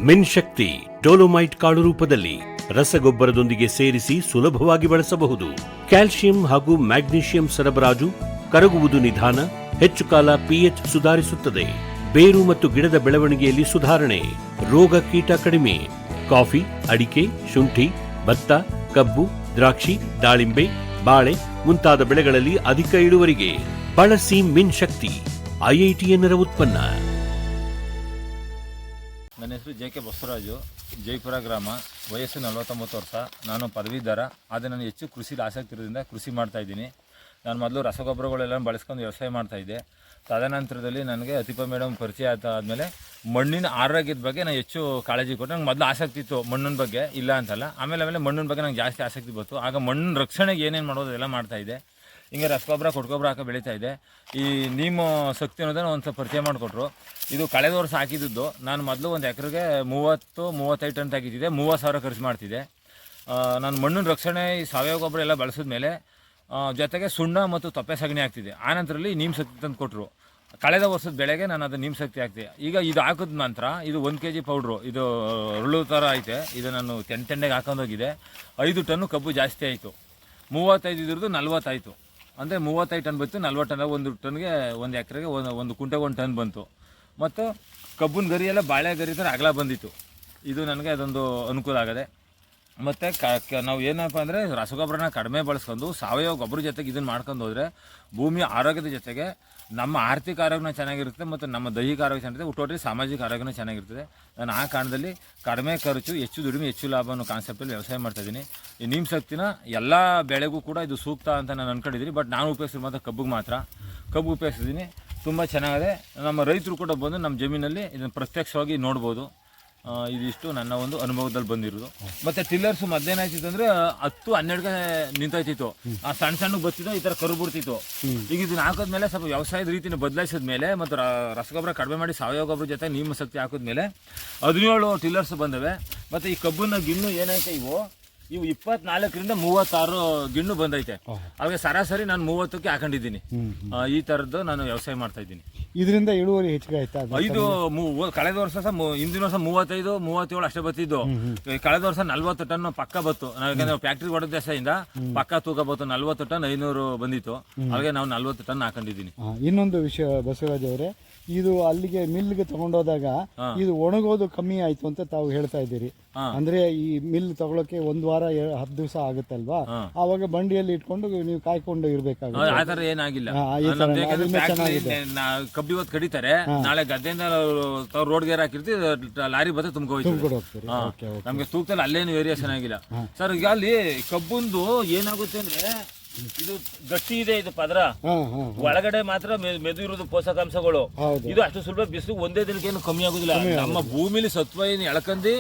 ಮಿನ್ ಶಕ್ತಿ dolomite ಕಾಳು ರೂಪದಲ್ಲಿ ರಸಗೊಬ್ಬರದೊಂದಿಗೆ ಸೇರಿಸಿ ಸುಲಭವಾಗಿ ಬಳಸಬಹುದು. ಕ್ಯಾಲ್ಸಿಯಂ ಹಾಗೂ ಮ್ಯಾಗ್ನೀಷಿಯಂ ಸರಬರಾಜು, ಕರಗುವುದು ನಿಧಾನ, ಹೆಚ್ಚು ಕಾಲ ಪಿಎಚ್ ಸುಧಾರಿಸುತ್ತದೆ. ಬೇರು ಮತ್ತು ಗಿಡದ ಬೆಳವಣಿಗೆಯಲ್ಲಿ ಸುಧಾರಣೆ, ರೋಗ ಕೀಟ ಕಡಿಮೆ. ಕಾಫಿ, ಅಡಿಕೆ, ಶುಂಠಿ, ಭತ್ತ, ಕಬ್ಬು, ದ್ರಾಕ್ಷಿ, ದಾಳಿಂಬೆ, ಬಾಳೆ ಮುಂತಾದ ಬೆಳೆಗಳಲ್ಲಿ ಅಧಿಕ ಇಳುವರಿಗೆ ಬಳಸಿ ಮಿನ್ ಶಕ್ತಿ, ಐಐಟಿಎನ್ನರ ಉತ್ಪನ್ನ. ನನ್ನ ಹೆಸರು ಜೆ.ಕೆ. ಬಸವರಾಜು, ಜೈಪುರ ಗ್ರಾಮ, ವಯಸ್ಸು 49 ವರ್ಷ. ನಾನು ಪದವೀಧರ. ಆದರೆ ನಾನು ಹೆಚ್ಚು ಕೃಷಿಲಿ ಆಸಕ್ತಿ ಇರೋದ್ರಿಂದ ಕೃಷಿ ಮಾಡ್ತಾಯಿದ್ದೀನಿ. ನಾನು ಮೊದಲು ರಸಗೊಬ್ಬರಗಳೆಲ್ಲ ಬಳಸ್ಕೊಂಡು ವ್ಯವಸಾಯ ಮಾಡ್ತಾಯಿದ್ದೆ. ತದನಂತರದಲ್ಲಿ ನನಗೆ ಅತಿಪ ಮೇಡಮ್ ಪರಿಚಯ ಆದಮೇಲೆ ಮಣ್ಣಿನ ಆರೋಗ್ಯದ ಬಗ್ಗೆ ನಾನು ಹೆಚ್ಚು ಕಾಳಜಿ ಕೊಟ್ಟು, ನಂಗೆ ಮೊದಲು ಆಸಕ್ತಿ ಇತ್ತು ಮಣ್ಣಿನ ಬಗ್ಗೆ, ಇಲ್ಲ ಅಂತಲ್ಲ. ಆಮೇಲೆ ಮಣ್ಣಿನ ಬಗ್ಗೆ ನಂಗೆ ಜಾಸ್ತಿ ಆಸಕ್ತಿ ಬಂತು. ಆಗ ಮಣ್ಣಿನ ರಕ್ಷಣೆಗೆ ಏನೇನು ಮಾಡೋದು ಅದೆಲ್ಲ ಮಾಡ್ತಾಯಿದ್ದೆ. ಹಿಂಗೆ ರಸಗೊಬ್ಬರ ಕೊಟ್ಗೊಬ್ಬರ ಹಾಕಿ ಬೆಳೀತಾ ಇದೆ. ಈ ನೀಮ್ ಶಕ್ತಿ ಅನ್ನೋದನ್ನು ಒಂದು ಸ್ವಲ್ಪ ಪರಿಚಯ ಮಾಡಿಕೊಟ್ರು. ಇದು ಕಳೆದ ವರ್ಷ ಹಾಕಿದ್ದು. ನಾನು ಮೊದಲು ಒಂದು ಎಕರೆಗೆ 30-35 ಟನ್ ತೆಗಿತಿದ್ದೆ, 30,000 ಖರ್ಚು ಮಾಡ್ತಿದ್ದೆ. ನಾನು ಮಣ್ಣಿನ ರಕ್ಷಣೆ ಈ ಸಾವಯವ ಗೊಬ್ಬರ ಎಲ್ಲ ಬಳಸಿದ ಮೇಲೆ ಜೊತೆಗೆ ಸುಣ್ಣ ಮತ್ತು ತೊಪ್ಪೆ ಸಗಣಿ ಆಗ್ತಿದೆ. ಆನಂತರದಲ್ಲಿ ನೀಮ್ ಶಕ್ತಿ ತಂದು ಕೊಟ್ಟರು. ಕಳೆದ ವರ್ಷದ ಬೆಳೆಗೆ ನಾನು ಅದು ನೀಮ್ ಶಕ್ತಿ ಹಾಕ್ತಿದ್ದೆ. ಈಗ ಇದು ಹಾಕಿದ ನಂತರ ಇದು 1 kg ಪೌಡ್ರು, ಇದು ಅರಳು ಥರ ಐತೆ. ಇದು ನಾನು ತೆಂಡೆಗೆ ಹಾಕೊಂಡೋಗಿದೆ. 5 ಟನ್ನು ಕಬ್ಬು ಜಾಸ್ತಿ ಆಯಿತು. 35 ಇದ್ರದ್ದು 40 ಆಯಿತು. ಅಂದರೆ 35 ಟನ್ ಬಂತು, 40 ಟನ್. 1 ಟನ್ಗೆ 1 ಎಕರೆಗೆ 1 ಕುಂಟೆಗೆ 1 ಟನ್ ಬಂತು. ಮತ್ತು ಕಬ್ಬಿನ ಗರಿ ಎಲ್ಲ ಬಾಳೆ ಗರಿ ಥರ ಅಗಲ ಬಂದಿತ್ತು. ಇದು ನನಗೆ ಅದೊಂದು ಅನುಕೂಲ ಆಗದೆ. ಮತ್ತು ನಾವು ಏನಪ್ಪ ಅಂದರೆ ರಸಗೊಬ್ಬರನ ಕಡಿಮೆ ಬಳಸ್ಕೊಂಡು ಸಾವಯವ ಗೊಬ್ಬರ ಜೊತೆಗೆ ಇದನ್ನು ಮಾಡ್ಕೊಂಡು ಹೋದರೆ ಭೂಮಿಯ ಆರೋಗ್ಯದ ಜೊತೆಗೆ ನಮ್ಮ ಆರ್ಥಿಕ ಆರೋಗ್ಯನ ಚೆನ್ನಾಗಿರುತ್ತೆ ಮತ್ತು ನಮ್ಮ ದೈಹಿಕ ಆರೋಗ್ಯ ಚೆನ್ನಾಗಿರುತ್ತೆ, ಒಟ್ಟೊಟ್ಟಿಗೆ ಸಾಮಾಜಿಕ ಆರೋಗ್ಯನ ಚೆನ್ನಾಗಿರ್ತದೆ. ನಾನು ಆ ಕಾರಣದಲ್ಲಿ ಕಡಿಮೆ ಖರ್ಚು, ಹೆಚ್ಚು ದುಡಿಮೆ, ಹೆಚ್ಚು ಲಾಭ ಅನ್ನೋ ಕಾನ್ಸೆಪ್ಟಲ್ಲಿ ವ್ಯವಸಾಯ ಮಾಡ್ತಾಯಿದ್ದೀನಿ. ಈ ನೀಮ್ ಶಕ್ತಿನ ಎಲ್ಲ ಬೆಳೆಗೂ ಕೂಡ ಇದು ಸೂಕ್ತ ಅಂತ ನಾನು ಅಂದ್ಕೊಂಡಿದ್ದೀನಿ. ಬಟ್ ನಾನು ಉಪಯೋಗಿಸಿದ ಮಾತ್ರ ಕಬ್ಬು ಉಪಯೋಗಿಸಿದ್ದೀನಿ. ತುಂಬ ಚೆನ್ನಾಗಿದೆ. ನಮ್ಮ ರೈತರು ಕೂಡ ಬಂದು ನಮ್ಮ ಜಮೀನಲ್ಲಿ ಇದನ್ನು ಪ್ರತ್ಯಕ್ಷವಾಗಿ ನೋಡ್ಬೋದು. ಇದಿಷ್ಟು ನನ್ನ ಒಂದು ಅನುಭವದಲ್ಲಿ ಬಂದಿರೋದು. ಮತ್ತು ಟಿಲ್ಲರ್ಸ್ ಮಧ್ಯಾಹ್ನ ಅಂದರೆ 10-12ಗೆ ನಿಂತೋಯ್ತಿತ್ತು. ಆ ಸಣ್ಣ ಬರ್ತಿದ್ದೋ ಈ ಥರ ಕರು ಬಿಡ್ತಿತ್ತು. ಈಗ ಇದನ್ನ ಹಾಕೋದ್ಮೇಲೆ ಸ್ವಲ್ಪ ವ್ಯವಸಾಯದ ರೀತಿನ ಬದಲಾಯಿಸಿದ ಮೇಲೆ ಮತ್ತು ರಸಗೊಬ್ಬರ ಕಡಿಮೆ ಮಾಡಿ ಸಾವಯವ ಗೊಬ್ಬರ ಜೊತೆ ನೀಮ್ ಶಕ್ತಿ ಹಾಕಿದ್ಮೇಲೆ 17 ಟಿಲ್ಲರ್ಸ್ ಬಂದವೆ. ಮತ್ತು ಈ ಕಬ್ಬನ್ನ ಗಿಣ್ಣು ಏನೈತೆ ಇವು 24ರಿಂದ 36 ಗಿಣ್ಣು ಬಂದೈತೆ. ಅವಾಗ ಸರಾಸರಿ ನಾನು 30ಕ್ಕೆ ಹಾಕೊಂಡಿದ್ದೀನಿ. ಈ ಥರದ್ದು ನಾನು ವ್ಯವಸಾಯ ಮಾಡ್ತಾ ಇದ್ದೀನಿ. ಇದರಿಂದ ಇಳುವರಿ ಹೆಚ್ಚಿಗೆ ಆಯ್ತಾ? ಇದು ಕಳೆದ ವರ್ಷ ಹಿಂದಿನ ವರ್ಷ 35-37 ಅಷ್ಟೇ ಬತ್ತಿದ್ದು. ಕಳೆದ ವರ್ಷ 40 ಟನ್ ಪಕ್ಕ ಬತ್ತು. ಯಾಕಂದ್ರೆ ಫ್ಯಾಕ್ಟ್ರಿ ಹೊಡೆದ ದೆಸೆಯಿಂದ ಪಕ್ಕ ತೂಕ ಬತ್ತು. 40 ಟನ್ 500 ಬಂದಿತ್ತು. ಹಾಗೆ ನಾವು 40 ಟನ್ ಹಾಕೊಂಡಿದ್ದೀನಿ. ಇನ್ನೊಂದು ವಿಷಯ ಬಸವರಾಜ್ ಅವರೇ, ಇದು ಅಲ್ಲಿಗೆ ಮಿಲ್ಗೆ ತಗೊಂಡೋದಾಗ ಇದು ಒಣಗೋದು ಕಮ್ಮಿ ಆಯ್ತು ಅಂತ ತಾವು ಹೇಳ್ತಾ ಇದ್ದೀರಿ. ಅಂದ್ರೆ ಈ ಮಿಲ್ ತಗೊಳಕ್ಕೆ 1 ವಾರ 10 ದಿವಸ ಆಗುತ್ತಲ್ವಾ? ಆವಾಗ ಬಂಡಿಯಲ್ಲಿ ಇಟ್ಕೊಂಡು ನೀವು ಕಾಯ್ಕೊಂಡು ಇರ್ಬೇಕಾಗುತ್ತೆ. ಆ ಥರ ಏನಾಗಿಲ್ಲ. ಕಬ್ಬಿ ಹೊತ್ತು ಕಡಿತಾರೆ, ನಾಳೆ ಗದ್ದೆಯಿಂದ ರೋಡ್ ಗೇರ್ ಹಾಕಿರ್ತೀವಿ, ಲಾರಿ ಬತ್ತೆ ತುಂಬ್ಕೋಯ್ತು. ನಮ್ಗೆ ತೂಕದಲ್ಲಿ ಅಲ್ಲೇನು ವೇರಿಯೇಷನ್ ಆಗಿಲ್ಲ ಸರ್. ಈಗ ಅಲ್ಲಿ ಕಬ್ಬುಂದು ಏನಾಗುತ್ತೆ ಅಂದ್ರೆ ಇದು ಗಟ್ಟಿ ಇದೆ, ಇದು ಪದರ ಒಳಗಡೆ ಮಾತ್ರ ಮೆದು ಇರೋದು ಪೋಷಕಾಂಶಗಳು. ಇದು ಅಷ್ಟು ಸುಲಭ ಬಿಸಿಲು ಒಂದೇ ದಿನಕ್ಕೆ ಏನು ಕಮ್ಮಿ ಆಗುದಿಲ್ಲ. ನಮ್ಮ ಭೂಮಿಲಿ ಸತ್ವ ಏನು ಎಳ್ಕಂದು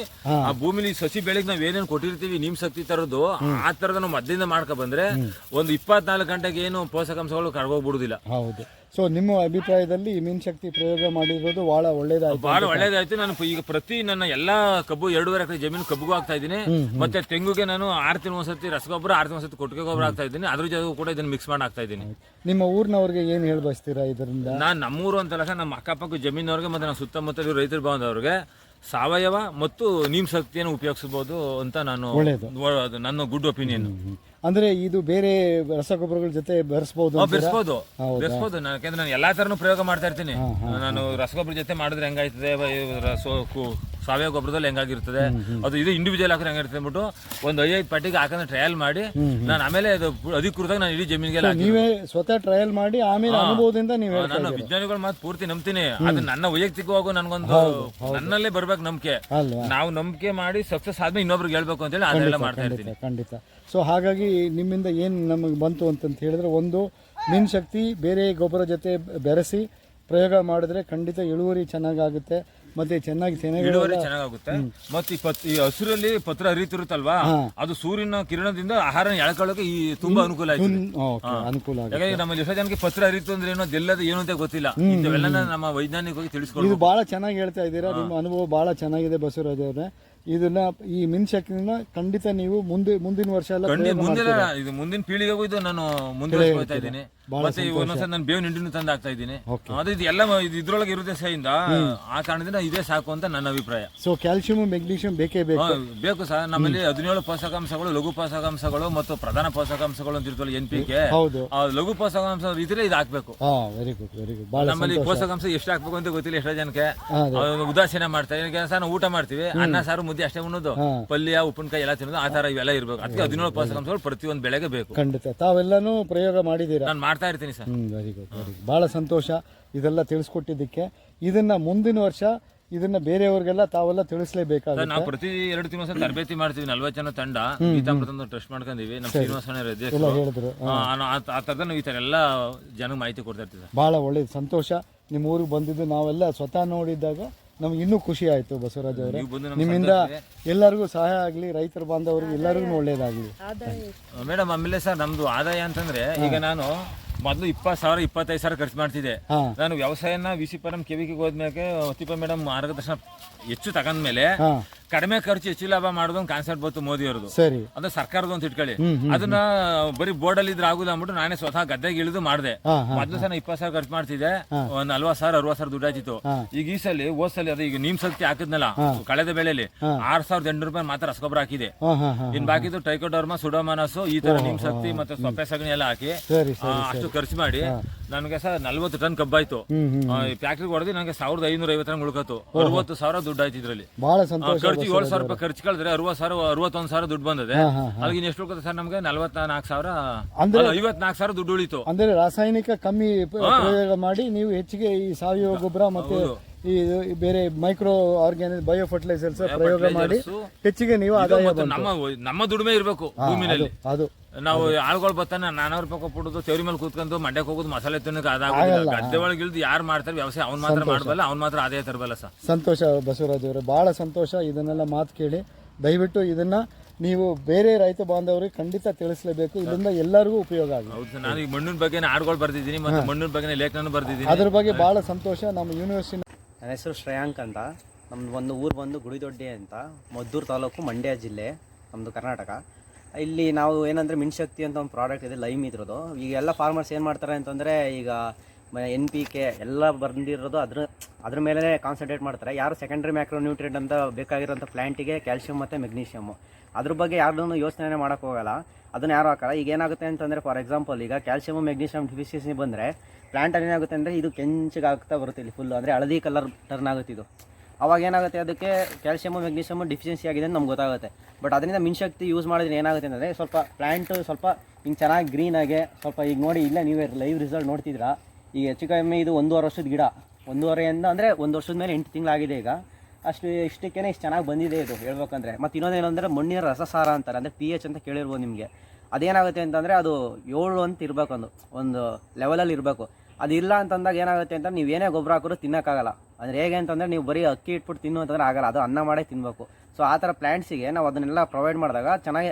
ಆ ಭೂಮಿಲಿ ಸಸಿ ಬೆಳೆಗೆ ನಾವ್ ಏನೇನು ಕೊಟ್ಟಿರ್ತೀವಿ ನೀಮ್ ಶಕ್ತಿ ತರದ್ದು, ಆ ತರದ ನಾವು ಮದ್ದಿಂದ ಮಾಡ್ಕೊ ಬಂದ್ರೆ ಒಂದು 24 ಗಂಟೆಗೆ ಏನು ಪೋಷಕಾಂಶಗಳು ಕರ್ಗೋಗ್ಬಿಡುದಿಲ್ಲ. ಹೌದು. ಸೊ ನಿಮ್ಮ ಅಭಿಪ್ರಾಯದಲ್ಲಿ ಮೀನ್ ಶಕ್ತಿ ಪ್ರಯೋಗ ಮಾಡಿರೋದು ಬಹಳ ಒಳ್ಳೇದಾಯ್ತು? ಬಹಳ ಒಳ್ಳೇದಾಯ್ತು. ನಾನು ಈಗ ಪ್ರತಿ ನನ್ನ ಎಲ್ಲಾ ಕಬ್ಬು 2.5 ಎಕರೆ ಜಮೀನು ಕಬ್ಬುಗೂ ಆಗ್ತಾ ಇದ್ದೀನಿ. ಮತ್ತೆ ತೆಂಗುಗೆ ನಾನು 6 ತಿಂಗಳು ಒಂದ್ಸತಿ ರಸಗೊಬ್ಬರ, 6 ತಿಂಗಳು ಒಂದ್ಸತಿ ಕೊಟ್ಟಿಗೆ ಗೊಬ್ಬರ ಆಗ್ತಾ ಇದ್ದೀನಿ. ಅದ್ರ ಜೊತೆ ಕೂಡ ಇದನ್ನ ಮಿಕ್ಸ್ ಮಾಡಿ ಆಗ್ತಾ ಇದ್ದೀನಿ. ನಿಮ್ಮ ಊರಿನವ್ರಿಗೆ ಏನ್ ಹೇಳ್ಬಯಸ್ತೀರಾ ಇದರಿಂದ? ನಾನು ನಮ್ಮೂರು ಅಂತಲ್ಲ ಸರ್, ನಮ್ಮ ಅಕ್ಕಪಕ್ಕ ಜಮೀನವ್ರಿಗೆ ಮತ್ತೆ ನಮ್ಮ ಸುತ್ತಮುತ್ತಲ ರೈತರು ಬಾಂಧವರಿಗೆ ಸಾವಯವ ಮತ್ತು ನೀಮ್ ಶಕ್ತಿಯನ್ನು ಉಪಯೋಗಿಸಬಹುದು ಅಂತ ನಾನು ನನ್ನ ಗುಡ್ ಒಪಿನಿಯನ್. ಅಂದ್ರೆ ಇದು ಬೇರೆ ರಸಗೊಬ್ಬರಗಳ ಜೊತೆ ಬೆರೆಸಬಹುದು? ಯಾಕಂದ್ರೆ ನಾನು ಎಲ್ಲಾ ತರನು ಪ್ರಯೋಗ ಮಾಡ್ತಾ ಇರ್ತೀನಿ. ನಾನು ರಸಗೊಬ್ಬರ ಜೊತೆ ಮಾಡಿದ್ರೆ ಹೆಂಗಾಯ್ತದೆ, ಸಾವಯವ ಗೊಬ್ಬರದಲ್ಲಿ ಹೆಂಗಾಗಿರ್ತದೆ, ಅದು ಇದು ಇಂಡಿವಿಜುವಲ್ ಹಾಕಿದ್ರೆ ಹೆಂಗಿರ್ತದೆ ಅಂದ್ಬಿಟ್ಟು ಒಂದು 5 ಪಟ್ಟಿಗೆ ಹಾಕಂದ್ರೆ ಟ್ರಯಲ್ ಮಾಡಿ ನಾನು ಆಮೇಲೆ ಅಧಿಕೃತವಾಗಿ ನಾನು ಇಡೀ ಜಮೀನಿಗೆ ನೀವೇ ಸ್ವತಃ ಟ್ರಯಲ್ ಮಾಡಿ ಆಮೇಲೆ ಅನುಭವದಿಂದ ನೀವು ನಾನು ವಿಜ್ಞಾನಿಗಳ ಮಾತು ಪೂರ್ತಿ ನಂಬ್ತೀನಿ. ಅದು ನನ್ನ ವೈಯಕ್ತಿಕವಾಗೂ ನನ್ಗೊಂದು ನನ್ನಲ್ಲೇ ಬರ್ಬೇಕು ನಂಬಿಕೆ. ನಾವು ನಂಬಿಕೆ ಮಾಡಿ ಸಕ್ಸಸ್ ಆದ್ಮೇಲೆ ಇನ್ನೊಬ್ರಿಗೆ ಹೇಳ್ಬೇಕು ಅಂತ ಹೇಳಿ ಅದೆಲ್ಲ ಮಾಡ್ತಾ ಇರ್ತೀನಿ. ಖಂಡಿತ. ಸೊ ಹಾಗಾಗಿ ನಿಮ್ಮಿಂದ ಏನು ನಮಗೆ ಬಂತು ಅಂತಂತ ಹೇಳಿದ್ರೆ, ಒಂದು ಮೀನ್ ಶಕ್ತಿ ಬೇರೆ ಗೊಬ್ಬರ ಜೊತೆ ಬೆರೆಸಿ ಪ್ರಯೋಗ ಮಾಡಿದ್ರೆ ಖಂಡಿತ ಇಳುವರಿ ಚೆನ್ನಾಗುತ್ತೆ. ಮತ್ತೆ ಇಳುವರಿ ಚೆನ್ನಾಗುತ್ತೆ. ಮತ್ತೆ ಈ ಹಸಿರಲ್ಲಿ ಪತ್ರ ಹರಿತಿರುತ್ತಲ್ವಾ, ಅದು ಸೂರ್ಯನ ಕಿರಣದಿಂದ ಆಹಾರ ಎಳ್ಕೊಳ್ಳೋಕೆ ತುಂಬಾ ಅನುಕೂಲ ಆಯ್ತು. ಯಾಕಂದ್ರೆ ನಮ್ಮಲ್ಲಿ ಎಷ್ಟೋ ಜನಕ್ಕೆ ಪತ್ರ ಹರಿತು ಅಂದ್ರೆ ಏನೋ ಅದೆಲ್ಲದ ಏನು ಅಂತ ಗೊತ್ತಿಲ್ಲ. ಇಂಥವೆಲ್ಲ ನಮ್ಮ ವೈಜ್ಞಾನಿಕವಾಗಿ ತಿಳಿಸ್ಕೊಳ್ಳೋದು. ಬಹಳ ಚೆನ್ನಾಗಿ ಹೇಳ್ತಾ ಇದ್ದೀರಾ. ನಿಮ್ಮ ಅನುಭವ ಬಹಳ ಚೆನ್ನಾಗಿದೆ ಬಸವರಾಜ್ ಅವರೇ. ಇದನ್ನ ಈ ಮಿನ್ಶಕ್ತಿನ ಖಂಡಿತ ನೀವು ಮುಂದಿನ ವರ್ಷ ಎಲ್ಲ ಪ್ರಯೋಗ ಮುಂದಿನ ಮಾಡ್ತೀರಾ? ಇದು ಮುಂದಿನ ಪೀಳಿಗೆಗೂ ಇದು ನಾನು ಮುಂದುವರಿಸ್ಕೊಳ್ತಾ ಇದ್ದೀನಿ. ಮತ್ತೆ ಒಂದೊಂದ್ಸಲ ನಾನು ಬೇವಿನ ಹಿಂಡಿನೂ ತಂದು ಹಾಕ್ತಾ ಇದ್ದೀನಿ. ಅದು ಇದು ಎಲ್ಲ ಇದ್ರೊಳಗೆ ಇರುತ್ತೆ ಸಹಿಂದ, ಆ ಕಾರಣದಿಂದ ಇದೇ ಸಾಕು ಅಂತ ನನ್ನ ಅಭಿಪ್ರಾಯ. ಸೊ ಕ್ಯಾಲ್ಸಿಯಂ ಮೆಗ್ನೀಷಿಯಂ ಬೇಕೇ ಬೇಕು. ಬೇಕು ಸರ್. ನಮ್ಮಲ್ಲಿ 17 ಪೋಷಕಾಂಶಗಳು, ಲಘು ಪೋಷಕಾಂಶಗಳು ಮತ್ತು ಪ್ರಧಾನ ಪೋಷಕಾಂಶಗಳು ಅಂತ ಇರ್ತವೆ NPK. ಹೌದು. ಆ ಲಘು ಪೋಷಕಾಂಶ ರೀತಿಯಲ್ಲಿ ಇದು ಹಾಕ್ಬೇಕು. Very good very good. ಬಹಳ ನಮ್ಮಲ್ಲಿ ಪೋಷಕಾಂಶ ಎಷ್ಟು ಹಾಕ್ಬೇಕು ಅಂತ ಗೊತ್ತಿಲ್ಲ ಎಷ್ಟೋ ಜನಕ್ಕೆ. ಉದಾಸೀನ ಮಾಡ್ತಾರೆ. ಈಗ ಸರ್ ನಾವು ಊಟ ಮಾಡ್ತೀವಿ, ಅನ್ನ ಸಾರು ಮುದ್ದೆ ಅಷ್ಟೇ ಉಣ್ಣೋದು, ಪಲ್ಯ ಉಪ್ಪಿನಕಾಯಿ ಎಲ್ಲ ತಿನ್ನೋದು, ಆ ತರ ಇವೆಲ್ಲ ಇರ್ಬೇಕು. ಅದಕ್ಕೆ 17 ಪೋಷಕಾಂಶಗಳು ಪ್ರತಿಯೊಂದು ಬೆಳೆಗೆ ಬೇಕು. ಖಂಡಿತ ತಾವೆಲ್ಲಾನು ಪ್ರಯೋಗ ಮಾಡಿದ್ದೀರಾ? ನಾನು ಮಾಡ್ತಾ ಇರ್ತೀನಿ sir. Very good very good. ಬಹಳ ಸಂತೋಷ ಇದೆಲ್ಲ ತಿಳಿಸ್ಕೊಟ್ಟಿದ್ದಕ್ಕೆ. ಇದನ್ನ ಮುಂದಿನ ವರ್ಷ ಇದನ್ನ ಬೇರೆಯವ್ರಿಗೆಲ್ಲ ತಾವೆಲ್ಲ ತಿಳಿಸ್ಲೇಬೇಕಾಗುತ್ತೆ. ನಾವು ಪ್ರತಿ 2 ತಿಂಗಳ ತರಬೇತಿ ಮಾಡ್ತೀವಿ. 40 ಜನ ತಂಡ ಗೀತಾಮೃತ ಟ್ರಸ್ಟ್ ಮಾಡ್ಕೊಂಡಿವಿ. ನಮ್ಮ ಶ್ರೀನಿವಾಸಣ್ಣ ಹೇಳಿದ್ರು. ಆ ತರದ ನಾವು ಈ ತರ ಎಲ್ಲ ಜನ ಮಾಹಿತಿ ಕೊಡ್ತಾ ಇರ್ತೀವಿ. ಬಹಳ ಒಳ್ಳೇದು, ಸಂತೋಷ. ನಿಮ್ಮ ಊರಿಗೆ ಬಂದಿದ್ದು ನಾವೆಲ್ಲ ಸ್ವತಃ ನೋಡಿದಾಗ ನಮ್ಗೆ ಇನ್ನೂ ಖುಷಿ ಆಯ್ತು ಬಸವರಾಜ್ ಅವರೇ. ನಿಮ್ಮಿಂದ ಎಲ್ಲರಿಗೂ ಸಹಾಯ ಆಗ್ಲಿ, ರೈತರ ಬಾಂಧವರಿಗೆ ಎಲ್ಲರಿಗೂ ಒಳ್ಳೇದಾಗ್ಲಿ ಮೇಡಮ್. ಆಮೇಲೆ ಸರ್ ನಮ್ದು ಆದಾಯ ಅಂತಂದ್ರೆ ಈಗ ನಾನು ಮೊದಲು 20,000 25,000 ಖರ್ಚು ಮಾಡ್ತಿದ್ದೆ. ನಾನು ವ್ಯವಸಾಯನ ವಿಸಿಪರಂ ಕೆವಿಗೆ ಹೋದ್ಮೇಲೆ ತಿಪ್ಪ ಮೇಡಮ್ ಮಾರ್ಗದರ್ಶನ ಹೆಚ್ಚು ತಗೊಂಡ್ಮೇಲೆ ಕಡಿಮೆ ಖರ್ಚು ಹೆಚ್ಚು ಲಾಭ ಮಾಡೋದು ಒಂದು ಕಾನ್ಸೆಪ್ಟ್ ಬಂತು ಮೋದಿ ಅವ್ರದ್ದು. ಸರಿ, ಅದು ಸರ್ಕಾರದ ಅಂತ ಇಟ್ಕೊಳ್ಳಿ. ಅದನ್ನ ಬರೀ ಬೋರ್ಡ್ ಅಲ್ಲಿ ಇದ್ರೆ ಆಗುದು ಅಂದ್ಬಿಟ್ಟು ನಾನೇ ಸ್ವತಃ ಗದ್ದೆಗೆ ಇಳಿದು ಮಾಡಿದೆ. ಮೊದಲು ಸಹ 20,000 ಖರ್ಚು ಮಾಡ್ತಿದ್ದೆ. ಒಂದ್ 40,000 60,000 ದುಡ್ಡು ಆಯ್ತಿತ್ತು. ಈಗ ಈ ಸಲ ಹೋದ್ಸಲಿ ಅದು ಈಗ ನೀಮ್ ಶಕ್ತಿ ಹಾಕಿದ್ನಲ್ಲ ಕಳೆದ ಬೆಳೆಯಲ್ಲಿ 6,800 ರೂಪಾಯಿ ಮಾತ್ರ ರಸಗೊಬ್ಬರ ಹಾಕಿದೆ. ಇನ್ ಬಾಕಿದು ಟ್ರೈಕೋಡರ್ಮಾ, ಸುಡೋಮಾನಸ್ ಈ ತರ ನೀಮ್ ಶಕ್ತಿ ಮತ್ತೆ ಸೊಪ್ಪೆ ಸಗಣಿ ಎಲ್ಲ ಹಾಕಿ ಅಷ್ಟು ಖರ್ಚು ಮಾಡಿ ನನಗೆ ಸರ್ 40 ಟನ್ ಕಬ್ಬಾಯ್ತು. ಫ್ಯಾಕ್ಟ್ರಿಗೆ ಹೊಡೆದು ನನಗೆ 1,550 ಉಳ್ಕತ್ತು. 60,000 ದುಡ್ಡು ಆಯ್ತು ಇದ್ರಲ್ಲಿ. ಬಹಳ ಸಂತೋಷ. ಖರ್ಚು 7,000 ರೂಪಾಯಿ ಖರ್ಚು ಕಳೆದ್ರೆ 61,000 ದುಡ್ಡು ಬಂದಿದೆ. ಅಲ್ಲಿಗೆ ಎಷ್ಟು ಉಳ್ಕತ್ತೆ ಸರ್ ನಮ್ಗೆ? 54,000 ದುಡ್ಡು ಉಳಿತು. ಅಂದ್ರೆ ರಾಸಾಯನಿಕ ಕಮ್ಮಿ ಪ್ರಯೋಗ ಮಾಡಿ ನೀವು ಹೆಚ್ಚಿಗೆ ಈ ಸಾವಯವ ಗೊಬ್ಬರ ಮತ್ತೆ ಈ ಬೇರೆ ಮೈಕ್ರೋ ಆರ್ಗ್ಯಾನಿಕ್ ಬಯೋ ಫರ್ಟಿಲೈಸರ್ಸ್ ಪ್ರಯೋಗ ಮಾಡಿ ಹೆಚ್ಚಿಗೆ ನೀವು ಆದಾಯ ನಮ್ಮ ದುಡಿಮೆ ಇರಬೇಕು ಭೂಮಿನಲ್ಲಿ. ಅದು ನಾವು ಆಳುಗಳು ಬರ್ತಾನೆ 400 ರೂಪಾಯಿ ಕೊಟ್ಬಿಡುದು ತೆವರಿ ಮೇಲೆ ಕೂತ್ಕೊಂಡು ಮಂಡ್ಯಕ್ಕೆ ಹೋಗೋದು ಮಸಾಲೆ ತಿನ್ನಕ್ಕೆ ಅದಾಗೋದಿಲ್ಲ. ಗದ್ದೆ ಒಳಗೆ ಇಳಿದು ಯಾರು ಮಾಡ್ತಾರೆ ವ್ಯವಸಾಯ ಅವ್ನು ಮಾತ್ರ ಮಾಡಬಲ್ಲ, ಅವ್ನು ಮಾತ್ರ ಆದಾಯ ತರಬಲ್ಲ ಸರ್. ಸಂತೋಷ ಬಸವರಾಜ್ ಅವರೇ, ಬಹಳ ಸಂತೋಷ. ಇದನ್ನೆಲ್ಲ ಮಾತು ಕೇಳಿ ದಯವಿಟ್ಟು ಇದನ್ನ ನೀವು ಬೇರೆ ರೈತ ಬಾಂಧವರಿಗೆ ಖಂಡಿತ ತಿಳಿಸಲೇಬೇಕು. ಇದರಿಂದ ಎಲ್ಲರಿಗೂ ಉಪಯೋಗ ಆಗುತ್ತೆ. ಹೌದು, ನಾನು ಈಗ ಮಣ್ಣಿನ ಬಗ್ಗೆ ಹಾಡುಗಳು ಬರ್ದಿದ್ದೀನಿ ಮತ್ತೆ ಮಣ್ಣಿನ ಬಗ್ಗೆ ಲೇಖನ ಬರ್ದಿದ್ದೀನಿ. ಅದ್ರ ಬಗ್ಗೆ ಬಹಳ ಸಂತೋಷ. ನಮ್ಮ ಯೂನಿವರ್ಸಿಟಿ. ನನ್ನ ಹೆಸರು ಶ್ರೇಯಾಂಕ್ ಅಂತ. ನಮ್ದು ಒಂದು ಊರು ಬಂದು ಗುಡಿದೊಡ್ಡಿ ಅಂತ, ಮದ್ದೂರು ತಾಲೂಕು, ಮಂಡ್ಯ ಜಿಲ್ಲೆ, ನಮ್ಮದು ಕರ್ನಾಟಕ. ಇಲ್ಲಿ ನಾವು ಏನಂದರೆ ಮಿನ್ಶಕ್ತಿ ಅಂತ ಒಂದು ಪ್ರಾಡಕ್ಟ್ ಇದೆ, ಲೈಮ್ ಇದ್ರದ್ದು. ಈಗ ಎಲ್ಲ ಫಾರ್ಮರ್ಸ್ ಏನು ಮಾಡ್ತಾರೆ ಅಂತಂದರೆ ಈಗ NPK ಎಲ್ಲ ಬಂದಿರೋದು ಅದ್ರ ಮೇಲೆ ಕಾನ್ಸಂಟ್ರೇಟ್ ಮಾಡ್ತಾರೆ. ಯಾರು ಸೆಕೆಂಡ್ರಿ ಮ್ಯಾಕ್ರೋ ನ್ಯೂಟ್ರಿಯೆಂಟ್ ಅಂತ ಬೇಕಾಗಿರೋಂಥ ಪ್ಲ್ಯಾಂಟಿಗೆ ಕ್ಯಾಲ್ಶಿಯಂ ಮತ್ತು ಮೆಗ್ನೀಷಿಯಮ್ಮು ಅದ್ರ ಬಗ್ಗೆ ಯಾರನ್ನೂ ಯೋಚನೆ ಮಾಡೋಕ್ಕೆ ಹೋಗಲ್ಲ. ಅದನ್ನು ಯಾರು ಹಾಕಲ್ಲ. ಈಗ ಏನಾಗುತ್ತೆ ಅಂತಂದರೆ ಫಾರ್ ಎಕ್ಸಾಂಪಲ್ ಈಗ ಕ್ಯಾಲ್ಶಿಯಮ್ ಮೆಗ್ನೀಷಿಯಮ್ ಡಿಫಿಷಿಯನ್ಸಿ ಬಂದರೆ ಪ್ಲ್ಯಾಂಟಲ್ಲಿ ಏನಾಗುತ್ತೆ ಅಂದರೆ ಇದು ಕೆಂಚಿಗಾಗ್ತಾ ಬರುತ್ತೆ, ಇಲ್ಲಿ ಫುಲ್ಲು ಅಂದರೆ ಹಳದಿ ಕಲರ್ ಟರ್ನ್ ಆಗುತ್ತೆ ಇದು. ಅವಾಗ ಏನಾಗುತ್ತೆ, ಅದಕ್ಕೆ ಕ್ಯಾಲ್ಶಿಯಮು ಮೆಗ್ನೀಷಿಯಮು ಡಿಫಿಷಿಯನ್ಸಿ ಆಗಿದೆ ಅಂತ ನಮ್ಗೆ ಗೊತ್ತಾಗುತ್ತೆ. ಬಟ್ ಅದರಿಂದ ಮಿನ್ಶಕ್ತಿ ಯೂಸ್ ಮಾಡಿದ್ರೆ ಏನಾಗುತ್ತೆ ಅಂದರೆ ಸ್ವಲ್ಪ ಪ್ಲ್ಯಾಂಟು ಸ್ವಲ್ಪ ಹಿಂಗೆ ಚೆನ್ನಾಗಿ ಗ್ರೀನಾಗೆ ಸ್ವಲ್ಪ ಈಗ ನೋಡಿ ಇಲ್ಲ ನೀವೇ ಲೈವ್ ರಿಸಲ್ಟ್ ನೋಡ್ತಿದ್ದೀರಾ. ಈಗ ಹೆಚ್ಚು ಕಮ್ಮಿ ಇದು 1.5 ವರ್ಷದ ಗಿಡ, 1.5 ಅಂದರೆ 1 ವರ್ಷದ ಮೇಲೆ 8 ತಿಂಗಳಾಗಿದೆ ಈಗ. ಇಷ್ಟಕ್ಕೇ ಇಷ್ಟು ಚೆನ್ನಾಗಿ ಬಂದಿದೆ ಇದು ಹೇಳ್ಬೇಕಂದ್ರೆ. ಮತ್ತು ಇನ್ನೊಂದೇನೆಂದರೆ ಮಣ್ಣಿನ ರಸಸಾರ ಅಂತಾರೆ, ಅಂದರೆ pH ಅಂತ ಕೇಳಿರ್ಬೋದು ನಿಮಗೆ. ಅದೇನಾಗುತ್ತೆ ಅಂತಂದರೆ ಅದು 7 ಅಂತ ಇರಬೇಕು, ಒಂದು ಲೆವೆಲಲ್ಲಿ ಇರಬೇಕು. ಅದಿಲ್ಲ ಅಂತಂದಾಗ ಏನಾಗುತ್ತೆ ಅಂತ ನೀವು ಏನೇ ಗೊಬ್ಬರ ಹಾಕಿದ್ರು ತಿನ್ನೋಕ್ಕಾಗಲ್ಲ. ಅಂದರೆ ಹೇಗೆ ಅಂತಂದರೆ ನೀವು ಬರೀ ಅಕ್ಕಿ ಇಟ್ಬಿಟ್ಟು ತಿನ್ನು ಅಂತಂದರೆ ಆಗಲ್ಲ, ಅದು ಅನ್ನ ಮಾಡೇ ತಿನ್ನಬೇಕು. ಸೊ ಆ ಥರ ಪ್ಲ್ಯಾಂಟ್ಸಿಗೆ ನಾವು ಅದನ್ನೆಲ್ಲ ಪ್ರೊವೈಡ್ ಮಾಡಿದಾಗ ಚೆನ್ನಾಗಿ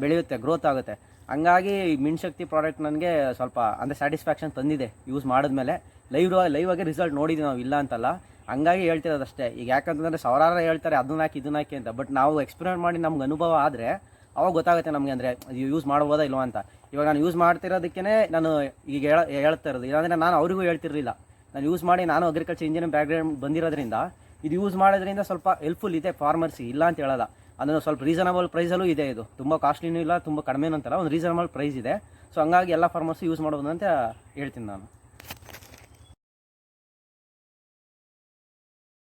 ಬೆಳೆಯುತ್ತೆ, ಗ್ರೋತ್ ಆಗುತ್ತೆ. ಹಂಗಾಗಿ ಮಿನ್ಶಕ್ತಿ ಪ್ರಾಡಕ್ಟ್ ನನಗೆ ಸ್ವಲ್ಪ ಅಂದರೆ ಸ್ಯಾಟಿಸ್ಫ್ಯಾಕ್ಷನ್ ತಂದಿದೆ ಯೂಸ್ ಮಾಡಿದ್ಮೇಲೆ. ಲೈವ್ ಆಗಿ ರಿಸಲ್ಟ್ ನೋಡಿದ್ದೀವಿ ನಾವು, ಇಲ್ಲ ಅಂತಲ್ಲ. ಹಂಗಾಗಿ ಹೇಳ್ತಿರೋದಷ್ಟೇ. ಈಗ ಯಾಕಂತಂದರೆ ಸಾವಿರಾರು ಹೇಳ್ತಾರೆ ಅದನ್ನ ಹಾಕಿ ಇದನ್ನ ಹಾಕಿ ಅಂತ, ಬಟ್ ನಾವು ಎಕ್ಸ್ಪೆರಿಮೆಂಟ್ ಮಾಡಿ ನಮ್ಗೆ ಅನುಭವ ಆದರೆ ಅವಾಗ ಗೊತ್ತಾಗುತ್ತೆ ನಮಗೆ, ಅಂದರೆ ಯೂಸ್ ಮಾಡ್ಬೋದಾ ಇಲ್ವಾ ಅಂತ. ಇವಾಗ ನಾನು ಯೂಸ್ ಮಾಡ್ತಿರೋದಕ್ಕೇ ನಾನು ಈಗ ಹೇಳ್ತಾ ಇರೋದು, ಇಲ್ಲಾಂದರೆ ನಾನು ಅವರಿಗೂ ಹೇಳ್ತಿರಲಿಲ್ಲ. ನಾನು ಯೂಸ್ ಮಾಡಿ ನಾನು ಅಗ್ರಿಕಲ್ಚರ್ ಇಂಜಿನಿಯರಿಂಗ್ ಬ್ಯಾಕ್ಗ್ರೌಂಡ್ ಬಂದಿರೋದ್ರಿಂದ ಇದು ಯೂಸ್ ಮಾಡೋದ್ರಿಂದ ಸ್ವಲ್ಪ ಹೆಲ್ಪ್ಫುಲ್ ಇದೆ ಫಾರ್ಮರ್ಸಿಗೆ, ಇಲ್ಲ ಅಂತ ಹೇಳಲ್ಲ. ಅದನ್ನು ಸ್ವಲ್ಪ ರೀಸನಬಲ್ ಪ್ರೈಸಲ್ಲೂ ಇದೆ. ಇದು ತುಂಬ ಕಾಸ್ಟ್ಲಿನೂ ಇಲ್ಲ, ತುಂಬ ಕಡಿಮೆನೂ ಅಂತಲ್ಲ, ಒಂದು ರೀಸನಬಲ್ ಪ್ರೈಸ್ ಇದೆ. ಸೊ ಹಂಗಾಗಿ ಎಲ್ಲ ಫಾರ್ಮರ್ಸು ಯೂಸ್ ಮಾಡ್ಬೋದು ಅಂತ ಹೇಳ್ತೀನಿ ನಾನು.